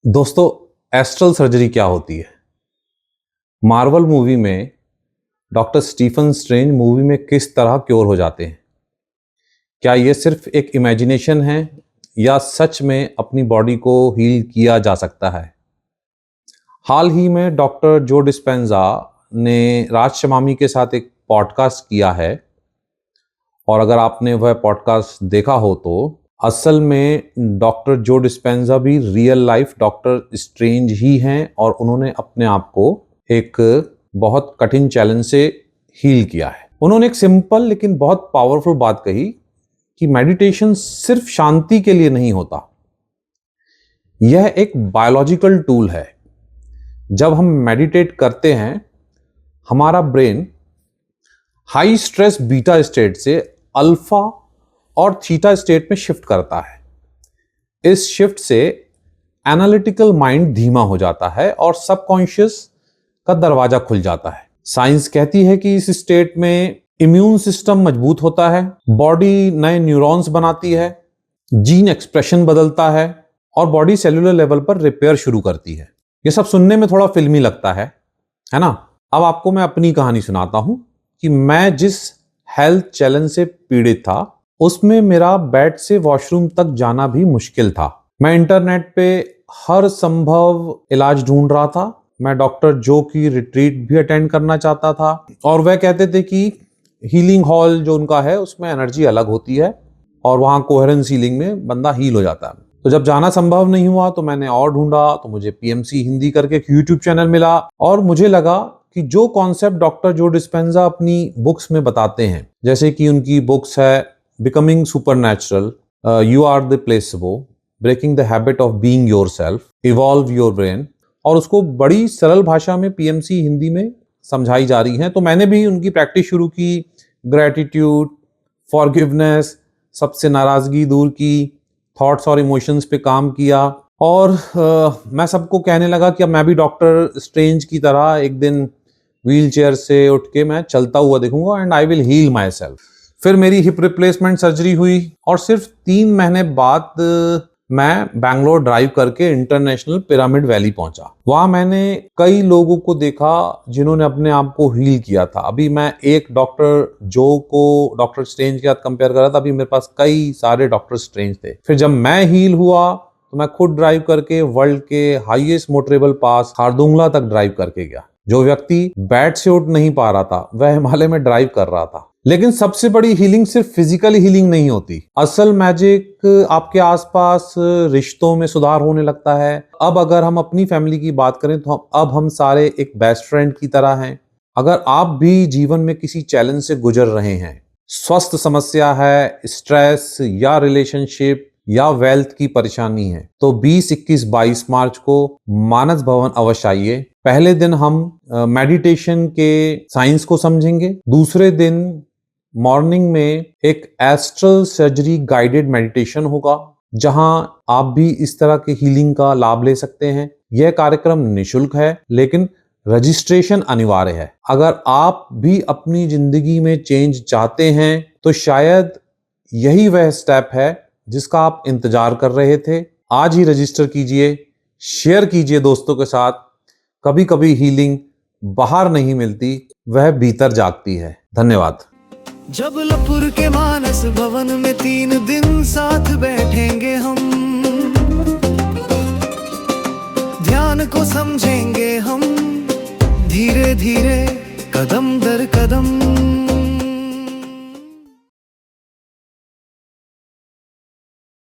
दोस्तों, astral surgery क्या होती है? मार्वल मूवी में डॉक्टर स्टीफन स्ट्रेंज मूवी में किस तरह क्योर हो जाते हैं? क्या ये सिर्फ एक इमेजिनेशन है या सच में अपनी बॉडी को हील किया जा सकता है? हाल ही में डॉक्टर जो डिस्पेंजा ने राज शमामी के साथ एक पॉडकास्ट किया है, और अगर आपने वह पॉडकास्ट देखा हो तो असल में डॉक्टर जो डिस्पेंजा भी रियल लाइफ डॉक्टर स्ट्रेंज ही हैं, और उन्होंने अपने आप को एक बहुत कठिन चैलेंज से हील किया है। उन्होंने एक सिंपल लेकिन बहुत पावरफुल बात कही कि मेडिटेशन सिर्फ शांति के लिए नहीं होता, यह एक बायोलॉजिकल टूल है। जब हम मेडिटेट करते हैं, हमारा brain high stress beta state से अल्फा और थीटा स्टेट में शिफ्ट करता है। इस शिफ्ट से एनालिटिकल माइंड धीमा हो जाता है और सबकॉन्शियस का दरवाजा खुल जाता है। साइंस कहती है कि इस स्टेट में इम्यून सिस्टम मजबूत होता है, बॉडी नए न्यूरॉन्स बनाती है, जीन एक्सप्रेशन बदलता है और बॉडी सेलुलर लेवल पर रिपेयर शुरू करती है। ये सब सुनने में थोड़ा फिल्मी लगता है ना? अब आपको मैं अपनी कहानी सुनाता हूं कि मैं जिस हेल्थ चैलेंज से पीड़ित था, उसमें मेरा बेड से वॉशरूम तक जाना भी मुश्किल था। मैं इंटरनेट पे हर संभव इलाज ढूंढ रहा था। मैं डॉक्टर जो की रिट्रीट भी अटेंड करना चाहता था, और वह कहते थे कि हीलिंग हॉल जो उनका है उसमें एनर्जी अलग होती है और वहां कोहेरेंस हीलिंग में बंदा हील हो जाता है। तो जब जाना संभव नहीं हुआ तो मैंने और ढूंढा, तो मुझे पीएमसी हिंदी करके एक यूट्यूब चैनल मिला, और मुझे लगा कि जो कॉन्सेप्ट डॉक्टर जो डिस्पेंजा अपनी बुक्स में बताते हैं, जैसे कि उनकी बुक्स है becoming supernatural, you are the placebo, breaking the habit of being yourself, evolve your brain, और उसको बड़ी सरल भाषा में पीएमसी हिंदी में समझाई जा रही हैं। तो मैंने भी उनकी प्रैक्टिस शुरू की, ग्रेटिट्यूड, फॉरगिवनेस, सबसे नाराजगी दूर की, थॉट्स और इमोशंस पे काम किया, और मैं सबको कहने लगा कि अब मैं भी डॉक्टर स्ट्रेंज की तरह एक दिन व्हील चेयर से उठ के मैं चलता हुआ दिखूंगा, and I will heal myself. फिर मेरी हिप रिप्लेसमेंट सर्जरी हुई, और सिर्फ 3 महीने बाद मैं बैंगलोर ड्राइव करके इंटरनेशनल पिरामिड वैली पहुंचा। वहां मैंने कई लोगों को देखा जिन्होंने अपने आप को हील किया था। अभी मैं एक डॉक्टर जो को डॉक्टर स्ट्रेंज के साथ कंपेयर कर रहा था, अभी मेरे पास कई सारे डॉक्टर स्ट्रेंज थे। फिर जब मैं हील हुआ तो मैं खुद ड्राइव करके वर्ल्ड के हाईएस्ट मोटरेबल पास खारदुंगला तक ड्राइव करके गया। जो व्यक्ति बेड से उठ नहीं पा रहा था, वह हिमालय में ड्राइव कर रहा था। लेकिन सबसे बड़ी हीलिंग सिर्फ फिजिकल हीलिंग नहीं होती। असल मैजिक आपके आसपास रिश्तों में सुधार होने लगता है। अब अगर हम अपनी फैमिली की बात करें तो अब हम सारे एक बेस्ट फ्रेंड की तरह हैं। अगर आप भी जीवन में किसी चैलेंज से गुजर रहे हैं, स्वास्थ्य समस्या है, स्ट्रेस या रिलेशनशिप या वेल्थ की परेशानी है, तो 20, 21, 22 मार्च को मानस भवन अवश्य आइए। पहले दिन हम मेडिटेशन के साइंस को समझेंगे। दूसरे दिन मॉर्निंग में एक एस्ट्रल सर्जरी गाइडेड मेडिटेशन होगा, जहां आप भी इस तरह के हीलिंग का लाभ ले सकते हैं। यह कार्यक्रम निशुल्क है, लेकिन रजिस्ट्रेशन अनिवार्य है। अगर आप भी अपनी जिंदगी में चेंज चाहते हैं तो शायद यही वह स्टेप है जिसका आप इंतजार कर रहे थे। आज ही रजिस्टर कीजिए, शेयर कीजिए दोस्तों के साथ। कभी कभी हीलिंग बाहर नहीं मिलती, वह भीतर जागती है। धन्यवाद। जबलपुर के मानस भवन में 3 दिन साथ बैठेंगे हम, ध्यान को समझेंगे हम, धीरे धीरे कदम दर कदम।